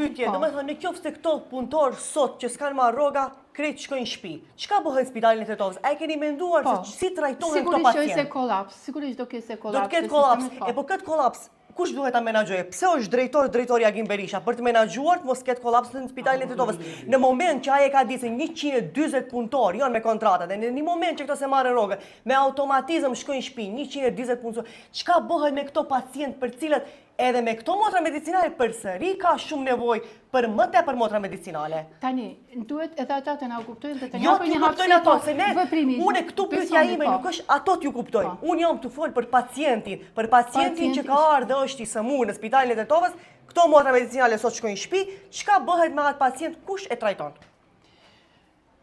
pyetje, domethënë në qoftë se këto punëtor sot që s'kan marrë rroga, krejt shkojnë në shtëpi. Çka bëhet në Spitalin e Tetovës? A e keni menduar se si trajtohen këto pacientë? Sigurisht që kolaps, sigurisht do ketë kolaps. Do të ketë kolaps. E po këtë kolaps kush duhet ta menaxhojë? Pse është drejtori Agim Berisha për të menaxhuar të mos ketë kolaps në Spitalin e Tetovës? Në moment që ai e ka ditë se 140 punëtor janë me kontrata dhe në një moment që këto se marrin rrogë, me automatizëm shkojnë në shtëpi 140 punëtor. Çka bëhet me këto pacientë për cilët edhe me këto motra medicinale përsëri ka shumë nevojë për më tepër motra medicinale? Tani, duhet edhe ata të na kuptojnë dhe të Jo, japin t'ju një kuptojnë ato, se ne, veprimi. unë këtu pyetja ime nuk është ato t'ju kuptojnë. Unë jam të fol për pacientin që ka ardhur është i sëmurë në Spitalin e Tetovës, këto motra medicinale sot shkojnë në shtëpi, çka bëhet me atë pacient, kush e trajton?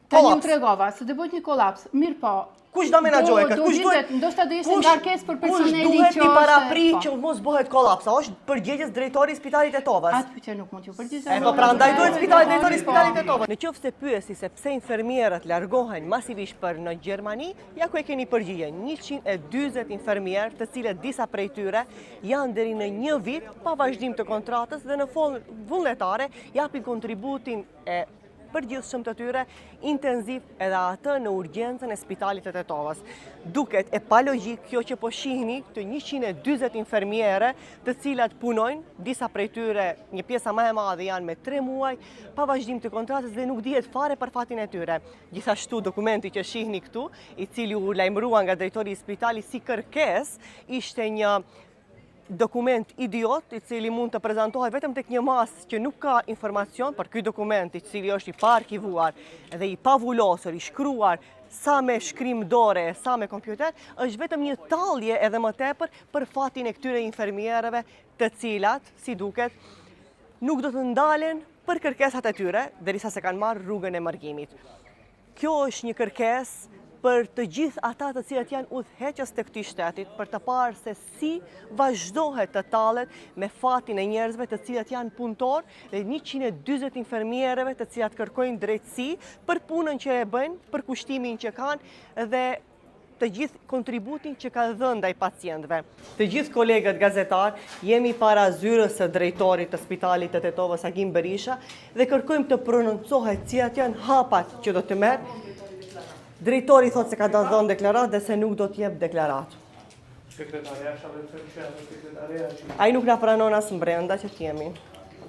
Tani më tregova, se do bëhet një kolaps. Mirë po. Kush do menaxhojë këtë? Kush duhet? Ndoshta do ishte ngarkesë për personelin që duhet i paraprit është. që mos bëhet kolaps? A është përgjegjës drejtori i Spitalit të Tetovës? Atë pyetje nuk mund t'ju përgjigjem. Po prandaj duhet drejtori i Spitalit të Tetovës. Në qoftë se pyesi se pse infermierët largohen masivisht për në Gjermani, ja ku e keni përgjigjen. 140 infermierë, të cilët disa prej tyre janë deri në 1 vit pa vazhdim të kontratës dhe në fond vullnetare japin kontributin e përgjithshëm të tyre intenziv edhe atë në urgjencën e Spitalit të Tetovës. Duket e pa logjik kjo që po shihni të 140 infermiere të cilat punojnë, disa prej tyre, një pjesa më e madhe janë me 3 muaj, pa vazhdim të kontratës dhe nuk dihet fare për fatin e tyre. Gjithashtu dokumenti që shihni këtu, i cili u lajmërua nga drejtori i spitalit si kërkesë, ishte një dokument idiot i cili mund të prezantohet vetëm tek një masë që nuk ka informacion për ky dokument i cili është i paarkivuar dhe i pavullosur, i shkruar sa me shkrim dore, sa me kompjuter, është vetëm një tallje edhe më tepër për fatin e këtyre infermierëve të cilat, si duket, nuk do të ndalen për kërkesat e tyre, derisa se kanë marrë rrugën e marrëgimit. Kjo është një kërkesë për të gjithë ata të cilët janë udhëheqës të këtij shtetit, për të parë se si vazhdohet të tallet me fatin e njerëzve të cilët janë punëtor dhe 140 infermierëve të cilat kërkojnë drejtësi për punën që e bëjnë, për kushtimin që kanë dhe të gjithë kontributin që ka dhënë ndaj pacientëve. Të gjithë kolegët gazetar jemi para zyrës së drejtorit të Spitalit të Tetovës Agim Berisha dhe kërkojmë të prononcohet cilat janë hapat që do të merr. Drejtori thotë se ka dhënë deklarat dhe se nuk do t'jep deklarat. Ai nuk na pranon as brenda që t'jemi.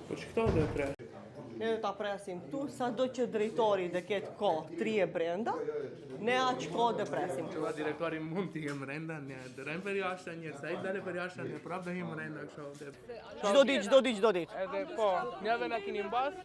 Po ç'kto do të pres? Ne do ta presim tu, sado që drejtori dhe ketë kohë trije brenda, ne aq kohë dhe presim. Çuva direktori mund t'i jem brenda, ne dërojmë për jashtë një sa i dalë për jashtë ne prapë do jem brenda kështu. Çdo ditë. Edhe po, neve na keni mbas.